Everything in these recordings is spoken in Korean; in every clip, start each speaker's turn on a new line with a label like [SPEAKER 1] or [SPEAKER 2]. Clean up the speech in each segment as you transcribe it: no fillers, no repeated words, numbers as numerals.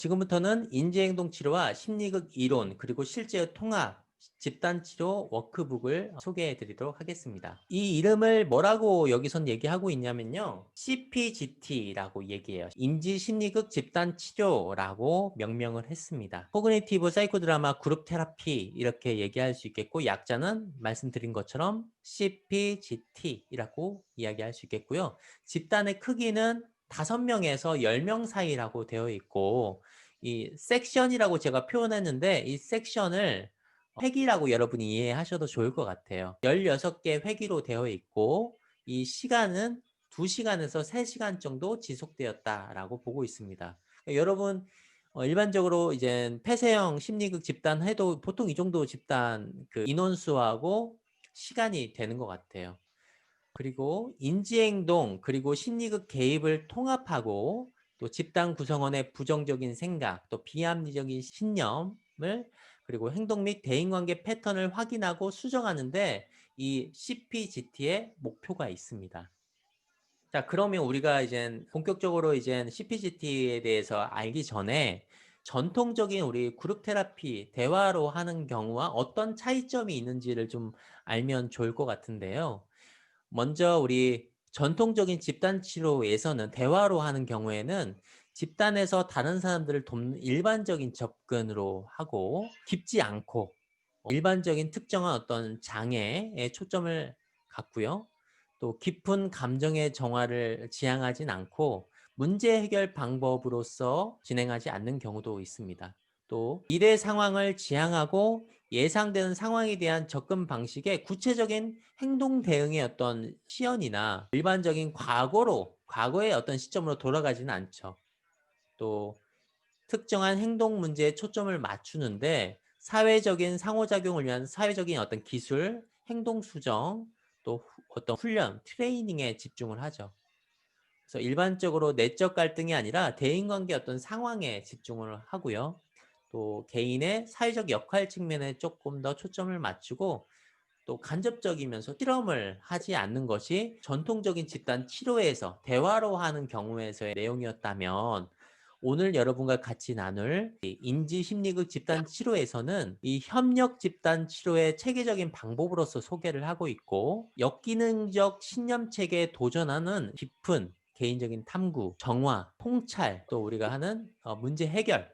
[SPEAKER 1] 지금부터는 인지행동치료와 심리극 이론 그리고 실제 통합 집단치료 워크북을 소개해 드리도록 하겠습니다. 이 이름을 뭐라고 여기선 얘기하고 있냐면요. CPGT라고 얘기해요. 인지심리극 집단치료라고 명명을 했습니다. 코그니티브 사이코드라마 그룹 테라피 이렇게 얘기할 수 있겠고 약자는 말씀드린 것처럼 CPGT라고 이야기할 수 있겠고요. 집단의 크기는 5명에서 10명 사이라고 되어 있고 이 섹션이라고 제가 표현했는데 이 섹션을 회기라고 여러분이 이해하셔도 좋을 것 같아요. 16개 회기로 되어 있고 이 시간은 2시간에서 3시간 정도 지속되었다라고 보고 있습니다. 여러분 일반적으로 이제 폐쇄형 심리극 집단 해도 보통 이 정도 집단 그 인원수하고 시간이 되는 것 같아요. 그리고 인지행동 그리고 심리극 개입을 통합하고 또 집단 구성원의 부정적인 생각 또 비합리적인 신념을 그리고 행동 및 대인관계 패턴을 확인하고 수정하는데 이 CPGT의 목표가 있습니다. 자, 그러면 우리가 이제 본격적으로 이제 CPGT에 대해서 알기 전에 전통적인 우리 그룹 테라피 대화로 하는 경우와 어떤 차이점이 있는지를 좀 알면 좋을 것 같은데요. 먼저 우리 전통적인 집단 치료에서는 대화로 하는 경우에는 집단에서 다른 사람들을 돕는 일반적인 접근으로 하고 깊지 않고 일반적인 특정한 어떤 장애에 초점을 갖고요. 또 깊은 감정의 정화를 지향하진 않고 문제 해결 방법으로서 진행하지 않는 경우도 있습니다. 또 미래 상황을 지향하고 예상되는 상황에 대한 접근 방식의 구체적인 행동 대응의 어떤 시연이나 일반적인 과거의 어떤 시점으로 돌아가지는 않죠. 또 특정한 행동 문제에 초점을 맞추는데 사회적인 상호작용을 위한 사회적인 어떤 기술, 행동 수정, 또 어떤 훈련, 트레이닝에 집중을 하죠. 그래서 일반적으로 내적 갈등이 아니라 대인관계 어떤 상황에 집중을 하고요. 또 개인의 사회적 역할 측면에 조금 더 초점을 맞추고 또 간접적이면서 실험을 하지 않는 것이 전통적인 집단 치료에서 대화로 하는 경우에서의 내용이었다면 오늘 여러분과 같이 나눌 인지심리극 집단 치료에서는 이 협력 집단 치료의 체계적인 방법으로서 소개를 하고 있고 역기능적 신념 체계에 도전하는 깊은 개인적인 탐구, 정화, 통찰, 또 우리가 하는 문제 해결,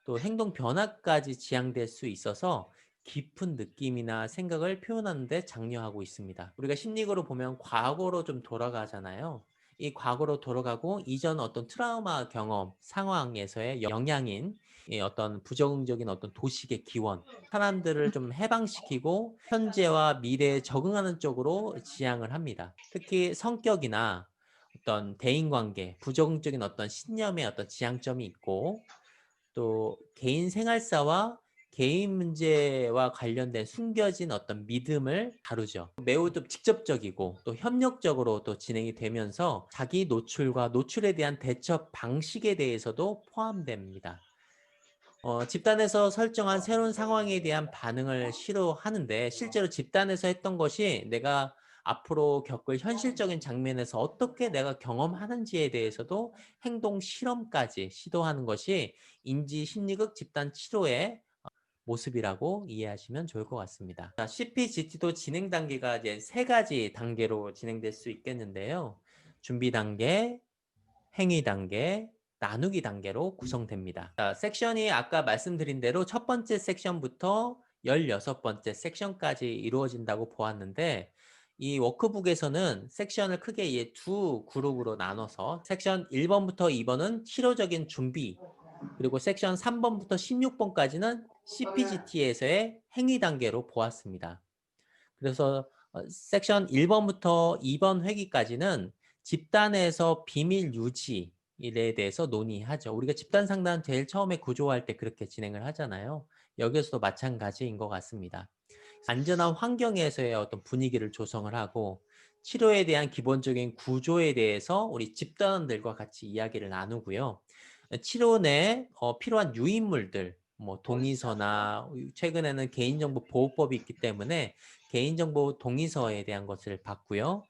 [SPEAKER 1] 또 행동 변화까지 지향될 수 있어서 깊은 느낌이나 생각을 표현하는 데 장려하고 있습니다. 우리가 심리학으로 보면 과거로 좀 돌아가잖아요. 이 과거로 돌아가고 이전 어떤 트라우마 경험, 상황에서의 영향인 이 어떤 부정적인 어떤 도식의 기원, 사람들을 좀 해방시키고 현재와 미래에 적응하는 쪽으로 지향을 합니다. 특히 성격이나 어떤 대인관계, 부정적인 어떤 신념의 어떤 지향점이 있고 또 개인 생활사와 개인 문제와 관련된 숨겨진 어떤 믿음을 다루죠. 매우 좀 직접적이고 또 협력적으로 또 진행이 되면서 자기 노출과 노출에 대한 대처 방식에 대해서도 포함됩니다. 집단에서 설정한 새로운 상황에 대한 반응을 시도하는데 실제로 집단에서 했던 것이 내가 앞으로 겪을 현실적인 장면에서 어떻게 내가 경험하는지에 대해서도 행동 실험까지 시도하는 것이 인지 심리극 집단 치료의 모습이라고 이해하시면 좋을 것 같습니다. 자, CPGT도 진행 단계가 이제 3가지 단계로 진행될 수 있겠는데요. 준비 단계, 행위 단계, 나누기 단계로 구성됩니다. 자, 섹션이 아까 말씀드린 대로 첫 번째 섹션부터 16번째 섹션까지 이루어진다고 보았는데 이 워크북에서는 섹션을 크게 두 그룹으로 나눠서 섹션 1번부터 2번은 치료적인 준비 그리고 섹션 3번부터 16번까지는 CPGT에서의 행위 단계로 보았습니다. 그래서 섹션 1번부터 2번 회기까지는 집단에서 비밀 유지에 대해서 논의하죠. 우리가 집단 상담 제일 처음에 구조할 때 그렇게 진행을 하잖아요. 여기서도 마찬가지인 것 같습니다. 안전한 환경에서의 어떤 분위기를 조성을 하고 치료에 대한 기본적인 구조에 대해서 우리 집단원들과 같이 이야기를 나누고요. 치료 내 필요한 유인물들, 뭐 동의서나 최근에는 개인정보 보호법이 있기 때문에 개인정보 동의서에 대한 것을 받고요.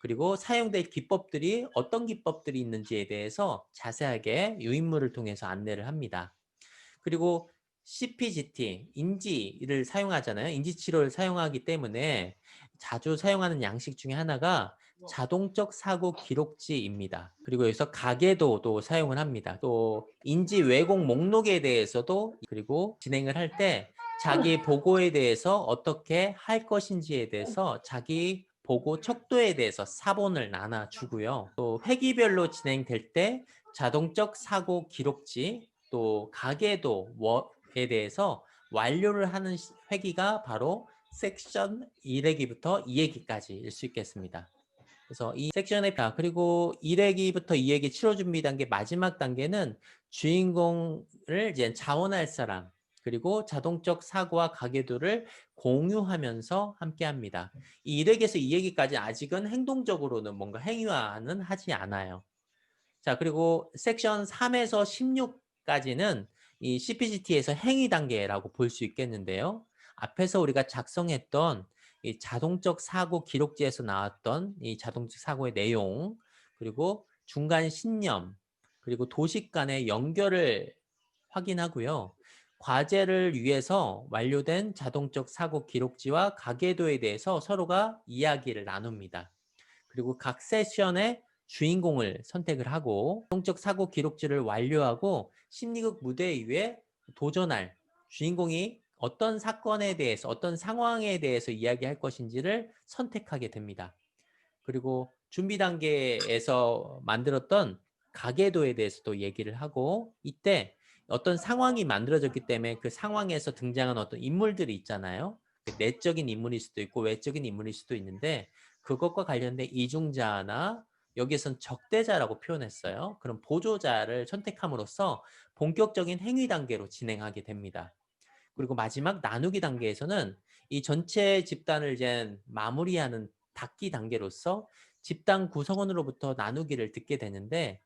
[SPEAKER 1] 그리고 사용될 기법들이 어떤 기법들이 있는지에 대해서 자세하게 유인물을 통해서 안내를 합니다. 그리고 CPGT, 인지를 사용하잖아요. 인지치료를 사용하기 때문에 자주 사용하는 양식 중에 하나가 자동적 사고 기록지입니다. 그리고 여기서 가계도도 사용을 합니다. 또 인지 왜곡 목록에 대해서도 그리고 진행을 할 때 자기 보고에 대해서 어떻게 할 것인지에 대해서 자기 보고 척도에 대해서 사본을 나눠주고요. 또 회기별로 진행될 때 자동적 사고 기록지, 또 가계도에 대해서 완료를 하는 회기가 바로 섹션 1회기부터 2회기까지일 수 있겠습니다. 그래서 이 섹션의 그리고 1회기부터 2회기 치료 준비 단계 마지막 단계는 주인공을 이제 자원할 사람 그리고 자동적 사고와 가계도를 공유하면서 함께 합니다. 이 1회기에서 2회기까지 아직은 행동적으로는 뭔가 행위화는 하지 않아요. 자, 그리고 섹션 3에서 16까지는 이 CPGT에서 행위 단계라고 볼 수 있겠는데요. 앞에서 우리가 작성했던 이 자동적 사고 기록지에서 나왔던 이 자동적 사고의 내용, 그리고 중간 신념, 그리고 도식 간의 연결을 확인하고요. 과제를 위해서 완료된 자동적 사고 기록지와 가계도에 대해서 서로가 이야기를 나눕니다. 그리고 각 세션의 주인공을 선택을 하고 자동적 사고 기록지를 완료하고 심리극 무대 위에 도전할 주인공이 어떤 사건에 대해서 어떤 상황에 대해서 이야기할 것인지를 선택하게 됩니다. 그리고 준비 단계에서 만들었던 가계도에 대해서도 얘기를 하고 이때 어떤 상황이 만들어졌기 때문에 그 상황에서 등장한 어떤 인물들이 있잖아요. 내적인 인물일 수도 있고 외적인 인물일 수도 있는데 그것과 관련된 이중자나 여기에선 적대자라고 표현했어요. 그럼 보조자를 선택함으로써 본격적인 행위 단계로 진행하게 됩니다. 그리고 마지막 나누기 단계에서는 이 전체 집단을 이제 마무리하는 닫기 단계로서 집단 구성원으로부터 나누기를 듣게 되는데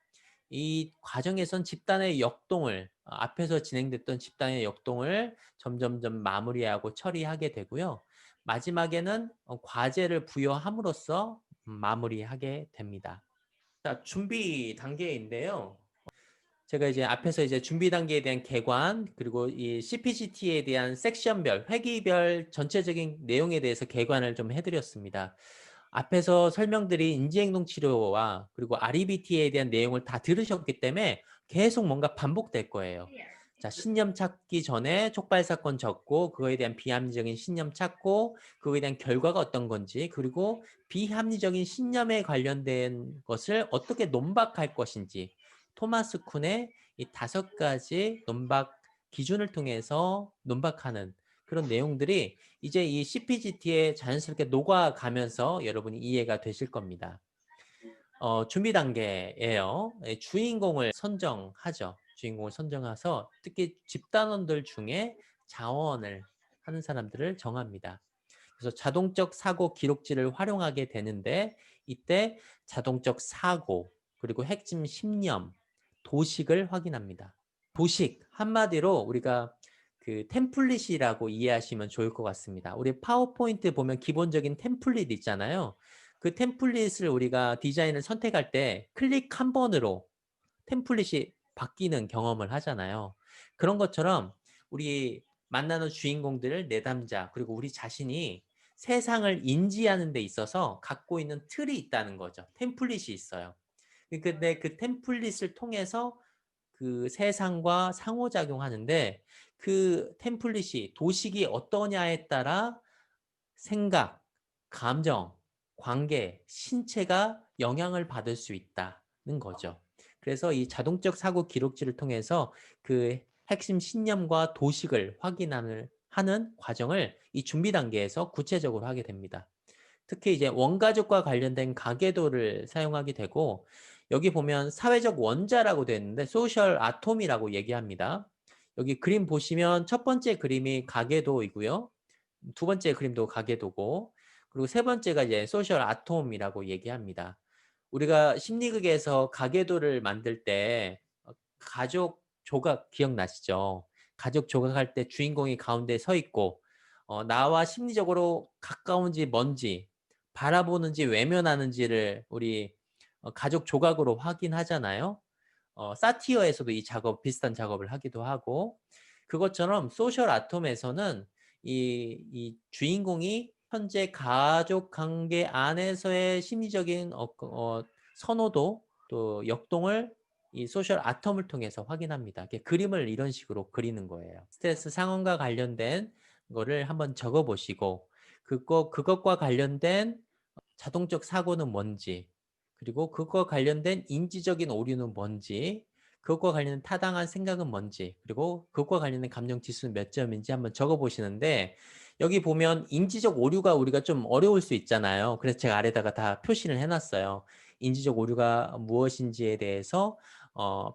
[SPEAKER 1] 이 과정에선 집단의 역동을 앞에서 진행됐던 집단의 역동을 점점점 마무리하고 처리하게 되고요. 마지막에는 과제를 부여함으로써 마무리하게 됩니다. 자, 준비 단계인데요. 제가 이제 앞에서 이제 준비 단계에 대한 개관, 그리고 이 CPGT에 대한 섹션별, 회기별 전체적인 내용에 대해서 개관을 좀 해드렸습니다. 앞에서 설명드린 인지행동 치료와 그리고 REBT에 대한 내용을 다 들으셨기 때문에 계속 뭔가 반복될 거예요. 자, 신념 찾기 전에 촉발 사건 적고 그거에 대한 비합리적인 신념 찾고 그거에 대한 결과가 어떤 건지 그리고 비합리적인 신념에 관련된 것을 어떻게 논박할 것인지 토마스 쿤의 이 5가지 논박 기준을 통해서 논박하는 그런 내용들이 이제 이 CPGT에 자연스럽게 녹아가면서 여러분이 이해가 되실 겁니다. 준비 단계예요. 주인공을 선정하죠. 주인공을 선정해서 특히 집단원들 중에 자원을 하는 사람들을 정합니다. 그래서 자동적 사고 기록지를 활용하게 되는데 이때 자동적 사고 그리고 핵심 신념, 도식을 확인합니다. 도식 한마디로 우리가 그 템플릿이라고 이해하시면 좋을 것 같습니다. 우리 파워포인트 보면 기본적인 템플릿 있잖아요. 그 템플릿을 우리가 디자인을 선택할 때 클릭 한 번으로 템플릿이 바뀌는 경험을 하잖아요. 그런 것처럼 우리 만나는 주인공들, 내담자, 그리고 우리 자신이 세상을 인지하는 데 있어서 갖고 있는 틀이 있다는 거죠. 템플릿이 있어요. 근데 그 템플릿을 통해서 그 세상과 상호작용하는데 그 템플릿이 도식이 어떠냐에 따라 생각, 감정, 관계, 신체가 영향을 받을 수 있다는 거죠. 그래서 이 자동적 사고 기록지를 통해서 그 핵심 신념과 도식을 하는 과정을 이 준비 단계에서 구체적으로 하게 됩니다. 특히 이제 원가족과 관련된 가계도를 사용하게 되고 여기 보면 사회적 원자라고 되어 있는데 소셜 아톰이라고 얘기합니다. 여기 그림 보시면 첫 번째 그림이 가계도이고요. 두 번째 그림도 가계도고 그리고 세 번째가 이제 소셜 아톰이라고 얘기합니다. 우리가 심리극에서 가계도를 만들 때 가족 조각 기억나시죠? 가족 조각할 때 주인공이 가운데 서 있고 나와 심리적으로 가까운지 먼지 바라보는지 외면하는지를 우리 가족 조각으로 확인하잖아요. 사티어에서도 이 작업 비슷한 작업을 하기도 하고 그것처럼 소셜 아톰에서는 이 주인공이 현재 가족 관계 안에서의 심리적인 선호도 또 역동을 이 소셜 아톰을 통해서 확인합니다. 그림을 이런 식으로 그리는 거예요. 스트레스 상황과 관련된 거를 한번 적어 보시고 그것과 관련된 자동적 사고는 뭔지 그리고 그것과 관련된 인지적인 오류는 뭔지 그것과 관련된 타당한 생각은 뭔지 그리고 그것과 관련된 감정 지수는 몇 점인지 한번 적어 보시는데 여기 보면 인지적 오류가 우리가 좀 어려울 수 있잖아요. 그래서 제가 아래다가 다 표시를 해놨어요. 인지적 오류가 무엇인지에 대해서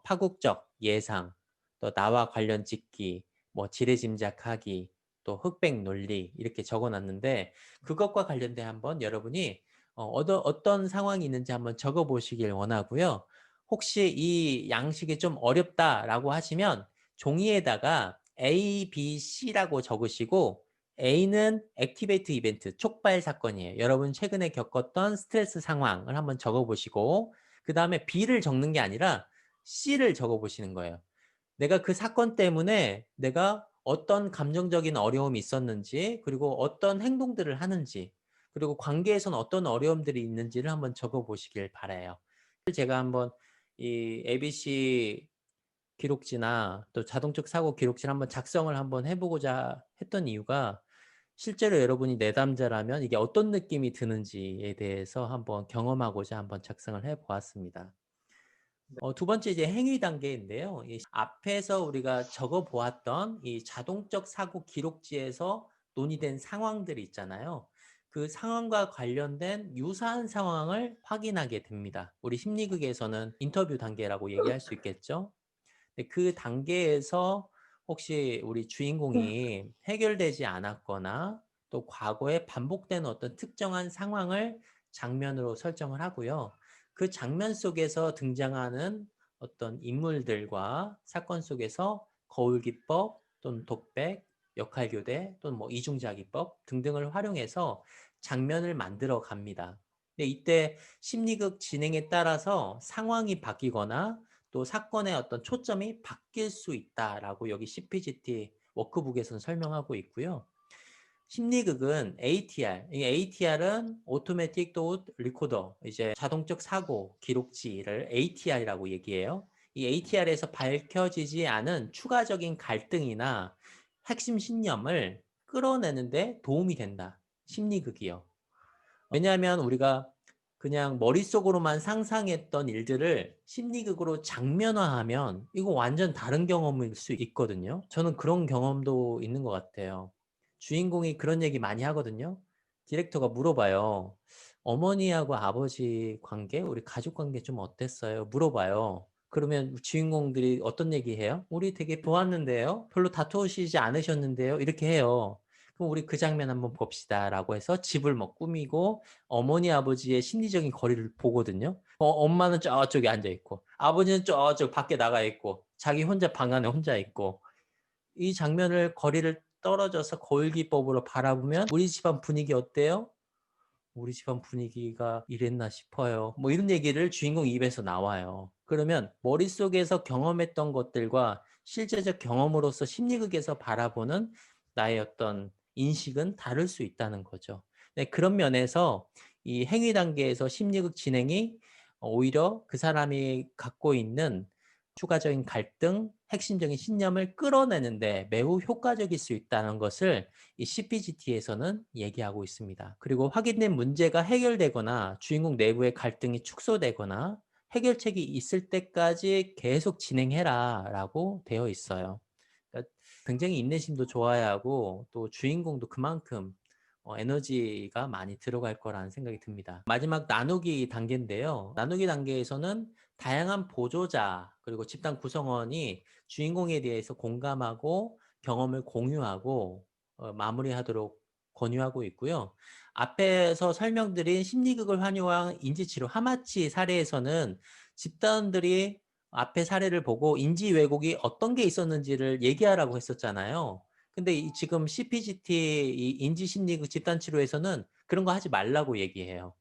[SPEAKER 1] 파국적 예상, 또 나와 관련 짓기, 뭐 지레짐작하기, 또 흑백 논리 이렇게 적어놨는데 그것과 관련돼 한번 여러분이 어떤 상황이 있는지 한번 적어보시길 원하고요. 혹시 이 양식이 좀 어렵다라고 하시면 종이에다가 A, B, C라고 적으시고 A는 액티베이트 이벤트, 촉발 사건이에요. 여러분 최근에 겪었던 스트레스 상황을 한번 적어보시고 그 다음에 B를 적는 게 아니라 C를 적어보시는 거예요. 내가 그 사건 때문에 내가 어떤 감정적인 어려움이 있었는지 그리고 어떤 행동들을 하는지 그리고 관계에서는 어떤 어려움들이 있는지를 한번 적어보시길 바라요. 제가 한번 이 ABC 기록지나 또 자동적 사고 기록지를 한번 작성을 한번 해보고자 했던 이유가 실제로 여러분이 내담자라면 이게 어떤 느낌이 드는지에 대해서 한번 경험하고자 한번 작성을 해보았습니다. 두 번째 이제 행위 단계인데요. 이 앞에서 우리가 적어 보았던 이 자동적 사고 기록지에서 논의된 상황들이 있잖아요. 그 상황과 관련된 유사한 상황을 확인하게 됩니다. 우리 심리극에서는 인터뷰 단계라고 얘기할 수 있겠죠. 그 단계에서 혹시 우리 주인공이 해결되지 않았거나 또 과거에 반복되는 어떤 특정한 상황을 장면으로 설정을 하고요. 그 장면 속에서 등장하는 어떤 인물들과 사건 속에서 거울기법 또는 독백, 역할교대 또는 뭐 이중자기법 등등을 활용해서 장면을 만들어 갑니다. 근데 이때 심리극 진행에 따라서 상황이 바뀌거나 또 사건의 어떤 초점이 바뀔 수 있다라고 여기 CPGT 워크북에서는 설명하고 있고요. 심리극은 ATR, 이 ATR은 Automatic Thought Recorder, 이제 자동적 사고 기록지를 ATR이라고 얘기해요. 이 ATR에서 밝혀지지 않은 추가적인 갈등이나 핵심 신념을 끌어내는데 도움이 된다. 심리극이요. 왜냐하면 우리가 그냥 머릿속으로만 상상했던 일들을 심리극으로 장면화하면 이거 완전 다른 경험일 수 있거든요. 저는 그런 경험도 있는 것 같아요. 주인공이 그런 얘기 많이 하거든요. 디렉터가 물어봐요. 어머니하고 아버지 관계, 우리 가족 관계 좀 어땠어요? 물어봐요. 그러면 주인공들이 어떤 얘기해요? 우리 되게 좋았는데요? 별로 다투시지 않으셨는데요? 이렇게 해요. 그럼 우리 그 장면 한번 봅시다 라고 해서 집을 뭐 꾸미고 어머니 아버지의 심리적인 거리를 보거든요. 엄마는 저쪽에 앉아 있고 아버지는 저쪽 밖에 나가 있고 자기 혼자 방 안에 혼자 있고 이 장면을 거리를 떨어져서 거울기법으로 바라보면 우리 집안 분위기 어때요? 우리 집안 분위기가 이랬나 싶어요. 뭐 이런 얘기를 주인공 입에서 나와요. 그러면 머릿속에서 경험했던 것들과 실제적 경험으로서 심리극에서 바라보는 나의 어떤 인식은 다를 수 있다는 거죠. 네, 그런 면에서 이 행위 단계에서 심리극 진행이 오히려 그 사람이 갖고 있는 추가적인 갈등, 핵심적인 신념을 끌어내는데 매우 효과적일 수 있다는 것을 이 CPGT에서는 얘기하고 있습니다. 그리고 확인된 문제가 해결되거나 주인공 내부의 갈등이 축소되거나 해결책이 있을 때까지 계속 진행해라 라고 되어 있어요. 그러니까 굉장히 인내심도 좋아야 하고 또 주인공도 그만큼 에너지가 많이 들어갈 거라는 생각이 듭니다. 마지막 나누기 단계인데요. 나누기 단계에서는 다양한 보조자 그리고 집단 구성원이 주인공에 대해서 공감하고 경험을 공유하고 마무리하도록 권유하고 있고요. 앞에서 설명드린 심리극을 활용한 인지치료 하마치 사례에서는 집단들이 앞에 사례를 보고 인지 왜곡이 어떤 게 있었는지를 얘기하라고 했었잖아요. 근데 지금 CPGT 이 인지심리극 집단치료에서는 그런 거 하지 말라고 얘기해요.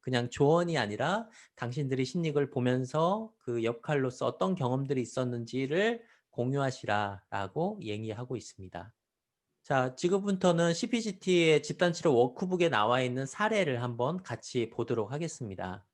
[SPEAKER 1] 그냥 조언이 아니라 당신들이 심리학을 보면서 그 역할로서 어떤 경험들이 있었는지를 공유하시라라고 얘기하고 있습니다. 자, 지금부터는 CPGT의 집단치료 워크북에 나와 있는 사례를 한번 같이 보도록 하겠습니다.